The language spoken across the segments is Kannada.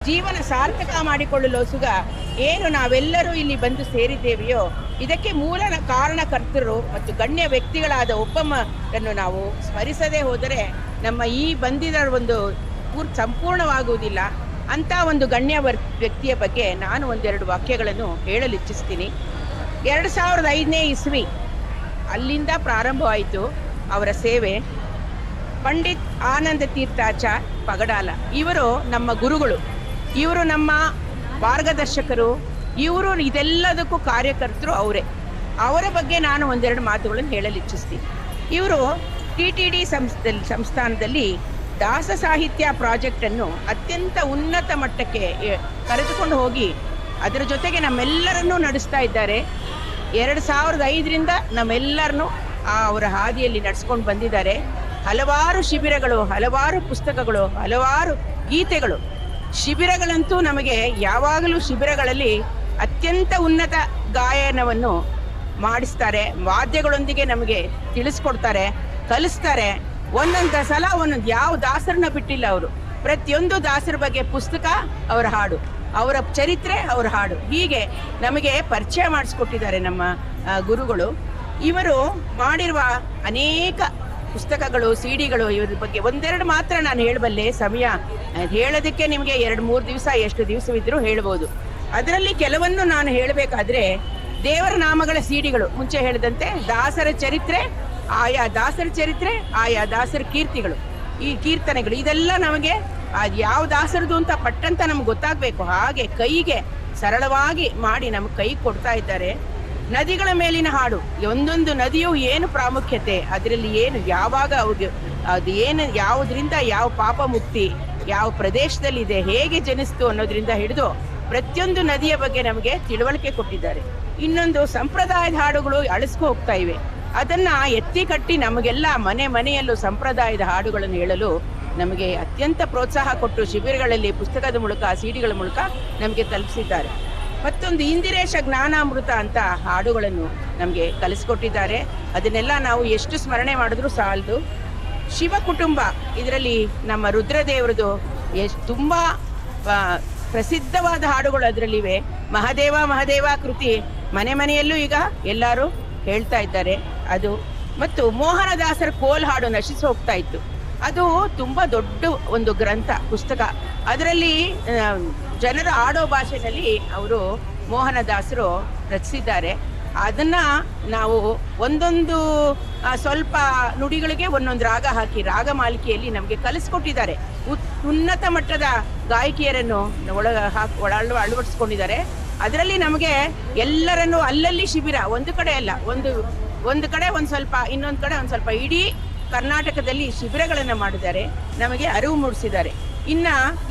ಜೀವನ ಸಾರ್ಥಕ ಮಾಡಿಕೊಳ್ಳಲು ಸುಗ ಏನು ನಾವೆಲ್ಲರೂ ಇಲ್ಲಿ ಬಂದು ಸೇರಿದ್ದೇವೆಯೋ ಇದಕ್ಕೆ ಮೂಲ ಕಾರಣಕರ್ತರು ಮತ್ತು ಗಣ್ಯ ವ್ಯಕ್ತಿಗಳಾದ ಒಬ್ಬಮ್ಮರನ್ನು ನಾವು ಸ್ಮರಿಸದೇ ಹೋದರೆ ನಮ್ಮ ಈ ಬಂದಿದ ಒಂದು ಸಂಪೂರ್ಣವಾಗುವುದಿಲ್ಲ. ಅಂಥ ಒಂದು ಗಣ್ಯ ವ್ಯಕ್ತಿಯ ಬಗ್ಗೆ ನಾನು ಒಂದೆರಡು ವಾಕ್ಯಗಳನ್ನು ಹೇಳಲು ಇಚ್ಛಿಸ್ತೀನಿ. 2005ನೇ ಇಸ್ವಿ ಅಲ್ಲಿಂದ ಪ್ರಾರಂಭವಾಯಿತು ಅವರ ಸೇವೆ. ಪಂಡಿತ್ ಆನಂದ ತೀರ್ಥಾಚಾರ್ ಪಗಡಾಲ ಇವರು ನಮ್ಮ ಗುರುಗಳು, ಇವರು ನಮ್ಮ ಮಾರ್ಗದರ್ಶಕರು, ಇವರು ಇದೆಲ್ಲದಕ್ಕೂ ಕಾರ್ಯಕರ್ತರು ಅವರೇ. ಅವರ ಬಗ್ಗೆ ನಾನು ಒಂದೆರಡು ಮಾತುಗಳನ್ನು ಹೇಳಲು ಇಚ್ಛಿಸ್ತೀನಿ. ಇವರು TTD ಸಂಸ್ಥಾನದಲ್ಲಿ ದಾಸ ಸಾಹಿತ್ಯ ಪ್ರಾಜೆಕ್ಟನ್ನು ಅತ್ಯಂತ ಉನ್ನತ ಮಟ್ಟಕ್ಕೆ ಕರೆದುಕೊಂಡು ಹೋಗಿ ಅದರ ಜೊತೆಗೆ ನಮ್ಮೆಲ್ಲರನ್ನೂ ನಡೆಸ್ತಾ ಇದ್ದಾರೆ. 2005ರಿಂದ ನಮ್ಮೆಲ್ಲರನ್ನೂ ಅವರ ಹಾದಿಯಲ್ಲಿ ನಡೆಸ್ಕೊಂಡು ಬಂದಿದ್ದಾರೆ. ಹಲವಾರು ಶಿಬಿರಗಳು, ಹಲವಾರು ಪುಸ್ತಕಗಳು, ಹಲವಾರು ಗೀತೆಗಳು. ಶಿಬಿರಗಳಂತೂ ನಮಗೆ ಯಾವಾಗಲೂ ಶಿಬಿರಗಳಲ್ಲಿ ಅತ್ಯಂತ ಉನ್ನತ ಗಾಯನವನ್ನು ಮಾಡಿಸ್ತಾರೆ, ವಾದ್ಯಗಳೊಂದಿಗೆ ನಮಗೆ ತಿಳಿಸ್ಕೊಡ್ತಾರೆ, ಕಲಿಸ್ತಾರೆ. ಒಂದೊಂದು ಸಲ ಒಂದೊಂದು ಯಾವ ದಾಸರನ್ನ ಬಿಟ್ಟಿಲ್ಲ ಅವರು. ಪ್ರತಿಯೊಂದು ದಾಸರ ಬಗ್ಗೆ ಪುಸ್ತಕ, ಅವರ ಹಾಡು, ಅವರ ಚರಿತ್ರೆ, ಅವರ ಹಾಡು, ಹೀಗೆ ನಮಗೆ ಪರಿಚಯ ಮಾಡಿಸ್ಕೊಟ್ಟಿದ್ದಾರೆ ನಮ್ಮ ಗುರುಗಳು. ಇವರು ಮಾಡಿರುವ ಅನೇಕ ಪುಸ್ತಕಗಳು, CD-ಗಳು, ಇವ್ರ ಬಗ್ಗೆ ಒಂದೆರಡು ಮಾತ್ರ ನಾನು ಹೇಳಬಲ್ಲೆ. ಸಮಯ ಹೇಳೋದಕ್ಕೆ ನಿಮಗೆ 2-3 ದಿವಸ ಎಷ್ಟು ದಿವಸವಿದ್ರೂ ಹೇಳ್ಬೋದು. ಅದರಲ್ಲಿ ಕೆಲವನ್ನು ನಾನು ಹೇಳಬೇಕಾದ್ರೆ ದೇವರ ನಾಮಗಳ CD-ಗಳು, ಮುಂಚೆ ಹೇಳಿದಂತೆ ದಾಸರ ಚರಿತ್ರೆ, ಆಯಾ ದಾಸರ ಚರಿತ್ರೆ, ಆಯಾ ದಾಸರ ಕೀರ್ತಿಗಳು, ಈ ಕೀರ್ತನೆಗಳು, ಇದೆಲ್ಲ ನಮಗೆ ಅದು ಯಾವ ದಾಸರದು ಅಂತ ಪಟ್ಟಂತ ನಮ್ಗೆ ಗೊತ್ತಾಗಬೇಕು. ಹಾಗೆ ಕೈಗೆ ಸರಳವಾಗಿ ಮಾಡಿ ನಮ್ಗೆ ಕೈ ಕೊಡ್ತಾ ಇದ್ದಾರೆ. ನದಿಗಳ ಮೇಲಿನ ಹಾಡು, ಒಂದೊಂದು ನದಿಯು ಏನು ಪ್ರಾಮುಖ್ಯತೆ, ಅದರಲ್ಲಿ ಏನು ಯಾವಾಗ ಅವ್ರಿಗೆ ಅದು ಏನು ಯಾವುದರಿಂದ ಯಾವ ಪಾಪ ಮುಕ್ತಿ ಯಾವ ಪ್ರದೇಶದಲ್ಲಿದೆ, ಹೇಗೆ ಜನಿಸ್ತು ಅನ್ನೋದ್ರಿಂದ ಹಿಡಿದು ಪ್ರತಿಯೊಂದು ನದಿಯ ಬಗ್ಗೆ ನಮಗೆ ತಿಳುವಳಿಕೆ ಕೊಟ್ಟಿದ್ದಾರೆ. ಇನ್ನೊಂದು ಸಂಪ್ರದಾಯದ ಹಾಡುಗಳು ಅಳಿಸ್ಕೊ ಹೋಗ್ತಾ ಇವೆ, ಅದನ್ನ ಎತ್ತಿ ಕಟ್ಟಿ ನಮಗೆಲ್ಲ ಮನೆಯಲ್ಲೂ ಸಂಪ್ರದಾಯದ ಹಾಡುಗಳನ್ನು ಹೇಳಲು ನಮಗೆ ಅತ್ಯಂತ ಪ್ರೋತ್ಸಾಹ ಕೊಟ್ಟು ಶಿಬಿರಗಳಲ್ಲಿ ಪುಸ್ತಕದ ಮೂಲಕ, CD-ಗಳ ಮೂಲಕ ನಮಗೆ ತಲುಪಿಸಿದ್ದಾರೆ. ಮತ್ತೊಂದು ಇಂದಿರೇಶ ಜ್ಞಾನಾಮೃತ ಅಂತ ಹಾಡುಗಳನ್ನು ನಮಗೆ ಕಲಿಸ್ಕೊಟ್ಟಿದ್ದಾರೆ. ಅದನ್ನೆಲ್ಲ ನಾವು ಎಷ್ಟು ಸ್ಮರಣೆ ಮಾಡಿದ್ರೂ ಸಾಲದು. ಶಿವ ಕುಟುಂಬ, ಇದರಲ್ಲಿ ನಮ್ಮ ರುದ್ರದೇವರದು ತುಂಬ ಪ್ರಸಿದ್ಧವಾದ ಹಾಡುಗಳು ಅದರಲ್ಲಿವೆ. ಮಹಾದೇವ ಮಹಾದೇವ ಕೃತಿ ಮನೆಯಲ್ಲೂ ಈಗ ಎಲ್ಲರೂ ಹೇಳ್ತಾ ಇದ್ದಾರೆ. ಅದು ಮತ್ತು ಮೋಹನದಾಸರ ಕೋಲ್ ಹಾಡು ನಶಿಸಿ ಹೋಗ್ತಾ ಇತ್ತು. ಅದು ತುಂಬ ದೊಡ್ಡ ಒಂದು ಗ್ರಂಥ, ಪುಸ್ತಕ. ಅದರಲ್ಲಿ ಜನರು ಆಡೋ ಭಾಷೆಯಲ್ಲಿ ಅವರು ಮೋಹನದಾಸರು ರಚಿಸಿದ್ದಾರೆ. ಅದನ್ನ ನಾವು ಒಂದೊಂದು ಸ್ವಲ್ಪ ನುಡಿಗಳಿಗೆ ಒಂದೊಂದು ರಾಗ ಹಾಕಿ ರಾಗಮಾಲಿಕೆಯಲ್ಲಿ ನಮಗೆ ಕಲಿಸ್ಕೊಟ್ಟಿದ್ದಾರೆ. ಉನ್ನತ ಮಟ್ಟದ ಗಾಯಕಿಯರನ್ನು ಅಳವಡಿಸ್ಕೊಂಡಿದ್ದಾರೆ. ಅದರಲ್ಲಿ ನಮಗೆ ಎಲ್ಲರನ್ನು ಅಲ್ಲಲ್ಲಿ ಶಿಬಿರ, ಒಂದು ಕಡೆ ಅಲ್ಲ, ಒಂದು ಕಡೆ ಒಂದು ಸ್ವಲ್ಪ, ಇನ್ನೊಂದು ಕಡೆ ಒಂದು ಸ್ವಲ್ಪ, ಇಡೀ ಕರ್ನಾಟಕದಲ್ಲಿ ಶಿಬಿರಗಳನ್ನು ಮಾಡಿದ್ದಾರೆ, ನಮಗೆ ಅರಿವು ಮೂಡಿಸಿದ್ದಾರೆ. ಇನ್ನ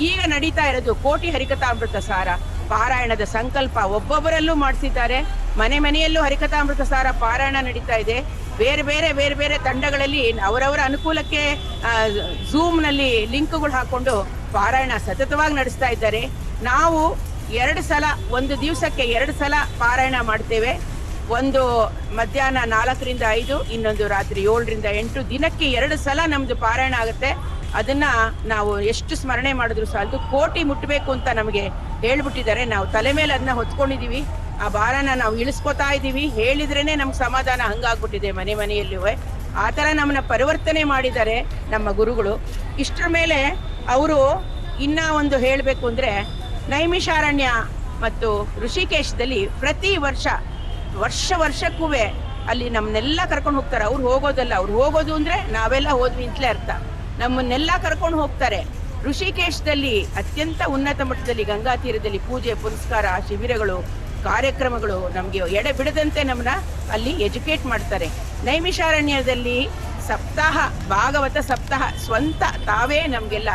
ಈಗ ನಡೀತಾ ಇರೋದು ಕೋಟಿ ಹರಿಕಥಾಮೃತ ಸಾರ ಪಾರಾಯಣದ ಸಂಕಲ್ಪ ಒಬ್ಬೊಬ್ಬರಲ್ಲೂ ಮಾಡಿಸಿದ್ದಾರೆ. ಮನೆಯಲ್ಲೂ ಹರಿಕಥಾಮೃತ ಸಾರ ಪಾರಾಯಣ ನಡೀತಾ ಇದೆ. ಬೇರೆ ಬೇರೆ ತಂಡಗಳಲ್ಲಿ ಅವರವರ ಅನುಕೂಲಕ್ಕೆ ಝೂಮ್ನಲ್ಲಿ ಲಿಂಕ್ಗಳು ಹಾಕೊಂಡು ಪಾರಾಯಣ ಸತತವಾಗಿ ನಡೆಸ್ತಾ ಇದ್ದಾರೆ. ನಾವು 2 ಸಲ, ಒಂದು ದಿವಸಕ್ಕೆ 2 ಸಲ ಪಾರಾಯಣ ಮಾಡ್ತೇವೆ. ಒಂದು ಮಧ್ಯಾಹ್ನ 4ರಿಂದ 5, ಇನ್ನೊಂದು ರಾತ್ರಿ 7ರಿಂದ 8, ದಿನಕ್ಕೆ 2 ಸಲ ನಮ್ದು ಪಾರಾಯಣ ಆಗುತ್ತೆ. ಅದನ್ನ ನಾವು ಎಷ್ಟು ಸ್ಮರಣೆ ಮಾಡಿದ್ರು ಸಾಲದು. ಕೋಟಿ ಮುಟ್ಟಬೇಕು ಅಂತ ನಮಗೆ ಹೇಳ್ಬಿಟ್ಟಿದ್ದಾರೆ. ನಾವು ತಲೆ ಮೇಲೆ ಅದನ್ನ ಹೊತ್ಕೊಂಡಿದೀವಿ. ಆ ಭಾರನ ನಾವು ಇಳಿಸ್ಕೊತಾ ಇದ್ದೀವಿ. ಹೇಳಿದ್ರೇನೆ ನಮ್ಗೆ ಸಮಾಧಾನ ಹಂಗಾಗ್ಬಿಟ್ಟಿದೆ ಮನೆಯಲ್ಲೂ. ಆ ಥರ ನಮ್ಮನ್ನ ಪರಿವರ್ತನೆ ಮಾಡಿದ್ದಾರೆ ನಮ್ಮ ಗುರುಗಳು. ಇಷ್ಟರ ಮೇಲೆ ಅವರು ಇನ್ನ ಒಂದು ಹೇಳಬೇಕು ಅಂದರೆ, ನೈಮಿಷಾರಣ್ಯ ಮತ್ತು ಋಷಿಕೇಶದಲ್ಲಿ ಪ್ರತಿ ವರ್ಷಕ್ಕೂ ಅಲ್ಲಿ ನಮ್ಮನ್ನೆಲ್ಲ ಕರ್ಕೊಂಡು ಹೋಗ್ತಾರೆ. ಅವ್ರು ಹೋಗೋದಲ್ಲ, ಅವ್ರು ಹೋಗೋದು ಅಂದರೆ ನಾವೆಲ್ಲ ಹೋದ್ವಿ ಅಂತಲೇ ಅರ್ಥ. ನಮ್ಮನ್ನೆಲ್ಲ ಕರ್ಕೊಂಡು ಹೋಗ್ತಾರೆ. ಋಷಿಕೇಶದಲ್ಲಿ ಅತ್ಯಂತ ಉನ್ನತ ಮಟ್ಟದಲ್ಲಿ ಗಂಗಾ ತೀರದಲ್ಲಿ ಪೂಜೆ ಪುನಸ್ಕಾರ, ಶಿಬಿರಗಳು, ಕಾರ್ಯಕ್ರಮಗಳು, ನಮಗೆ ಎಡೆ ಬಿಡದಂತೆ ನಮ್ಮನ್ನ ಅಲ್ಲಿ ಎಜುಕೇಟ್ ಮಾಡ್ತಾರೆ. ನೈಮಿಷಾರಣ್ಯದಲ್ಲಿ ಸಪ್ತಾಹ, ಭಾಗವತ ಸಪ್ತಾಹ ಸ್ವಂತ ತಾವೇ ನಮಗೆಲ್ಲ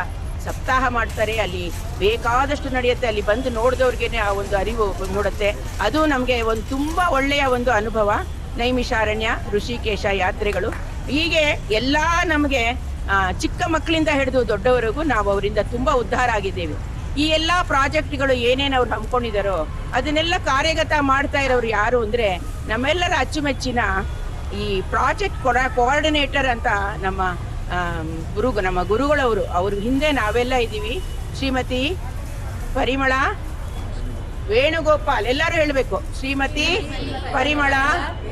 ಸಪ್ತಾಹ ಮಾಡ್ತಾರೆ. ಅಲ್ಲಿ ಬೇಕಾದಷ್ಟು ನಡೆಯುತ್ತೆ. ಅಲ್ಲಿ ಬಂದು ನೋಡಿದವ್ರಿಗೇನೆ ಆ ಒಂದು ಅರಿವು ಮೂಡುತ್ತೆ. ಅದು ನಮಗೆ ಒಂದು ತುಂಬ ಒಳ್ಳೆಯ ಒಂದು ಅನುಭವ. ನೈಮಿಷಾರಣ್ಯ, ಋಷಿಕೇಶ ಯಾತ್ರೆಗಳು, ಹೀಗೆ ಎಲ್ಲ ನಮಗೆ ಚಿಕ್ಕ ಮಕ್ಕಳಿಂದ ಹಿಡಿದು ದೊಡ್ಡವರೆಗೂ ನಾವು ಅವರಿಂದ ತುಂಬ ಉದ್ಧಾರ ಆಗಿದ್ದೇವೆ. ಈ ಎಲ್ಲ ಪ್ರಾಜೆಕ್ಟ್ಗಳು ಏನೇನು ಅವ್ರು ಹಮ್ಮಿಕೊಂಡಿದ್ದಾರೋ ಅದನ್ನೆಲ್ಲ ಕಾರ್ಯಗತ ಮಾಡ್ತಾ ಇರೋರು ಯಾರು ಅಂದರೆ, ನಮ್ಮೆಲ್ಲರ ಅಚ್ಚುಮೆಚ್ಚಿನ ಈ ಪ್ರಾಜೆಕ್ಟ್ ಕೋಆರ್ಡಿನೇಟರ್ ಅಂತ ನಮ್ಮ ಗುರುಗಳವರು. ಅವ್ರ ಹಿಂದೆ ನಾವೆಲ್ಲ ಇದ್ದೀವಿ. ಶ್ರೀಮತಿ ಪರಿಮಳ ವೇಣುಗೋಪಾಲ್, ಎಲ್ಲರೂ ಹೇಳಬೇಕು, ಶ್ರೀಮತಿ ಪರಿಮಳ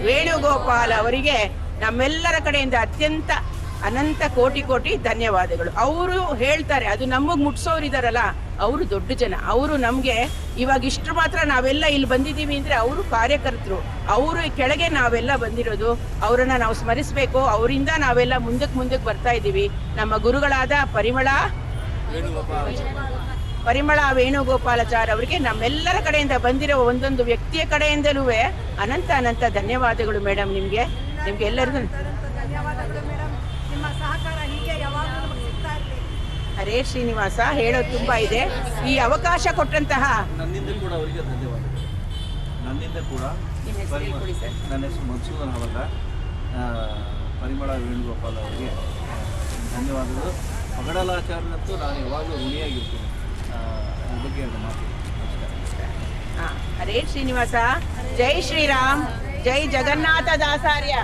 ವೇಣುಗೋಪಾಲ್ ಅವರಿಗೆ ನಮ್ಮೆಲ್ಲರ ಕಡೆಯಿಂದ ಅತ್ಯಂತ ಅನಂತ ಕೋಟಿ ಕೋಟಿ ಧನ್ಯವಾದಗಳು. ಅವರು ಹೇಳ್ತಾರೆ, ಅದು ನಮಗೆ ಮುಟ್ಸೋರಿದಾರಲ್ಲ ಅವರು ದೊಡ್ಡ ಜನ. ಅವರು ನಮಗೆ ಇವಾಗ ಇಷ್ಟು ಮಾತ್ರ ನಾವೆಲ್ಲ ಇಲ್ಲಿ ಬಂದಿದ್ದೀವಿ ಅಂದರೆ ಅವರು ಕಾರ್ಯಕರ್ತರು, ಅವರು ಕೆಳಗೆ ನಾವೆಲ್ಲ ಬಂದಿರೋದು. ಅವರನ್ನು ನಾವು ಸ್ಮರಿಸಬೇಕು. ಅವರಿಂದ ನಾವೆಲ್ಲ ಮುಂದಕ್ಕೆ ಬರ್ತಾ ಇದ್ದೀವಿ. ನಮ್ಮ ಗುರುಗಳಾದ ಪರಿಮಳ ವೇಣುಗೋಪಾಲಾಚಾರ್ಯ ಅವರಿಗೆ ನಮ್ಮೆಲ್ಲರ ಕಡೆಯಿಂದ ಬಂದಿರೋ ಒಂದೊಂದು ವ್ಯಕ್ತಿಯ ಕಡೆಯಿಂದಲೂ ಅನಂತ ಅನಂತ ಧನ್ಯವಾದಗಳು ಮೇಡಮ್. ನಿಮಗೆ ಎಲ್ಲರಿಗೂ ಧನ್ಯವಾದಗಳು ಮೇಡಮ್. ನಿಮ್ಮ ಸಹಕಾರ ಹೀಗೆ ಯಾವಾಗಲೂ ನಮಗೆ ಸಿಗ್ತಾ ಇರಲಿ. ಹರೇ ಶ್ರೀನಿವಾಸ, ಹೇಳೋದು ತುಂಬ ಇದೆ. ಈ ಅವಕಾಶ ಕೊಟ್ಟಂತಹ ನನ್ನಿಂದ ಕೂಡ ಅವರಿಗೆ ಧನ್ಯವಾದಗಳು. ನನ್ನಿಂದ ಕೂಡ ನಿಮ್ಮ ಹೆಸರು ಹೇಳ್ಕೊಡಿ ಸರ್. ನನ್ನ ಹೆಸರು ಮನ್ಸೂರ್ ಅಹಮದ. ಪರಿಮಳ ವೇಣುಗೋಪಾಲ್ ಅವರಿಗೆ ಧನ್ಯವಾದಗಳು. ಪಗಡಲಾಚಾರ್ಯನಂತೂ ನಾನು ಯಾವಾಗಲೂ ಋಣಿಯಾಗಿರ್ತೀನಿ. ಈ ಬಗ್ಗೆ ಎರಡು ಮಾತು. ಹಾಂ, ಹರೇ ಶ್ರೀನಿವಾಸ. ಜೈ ಶ್ರೀರಾಮ್, ಜೈ ಜಗನ್ನಾಥ ದಾಸಾರ್ಯ.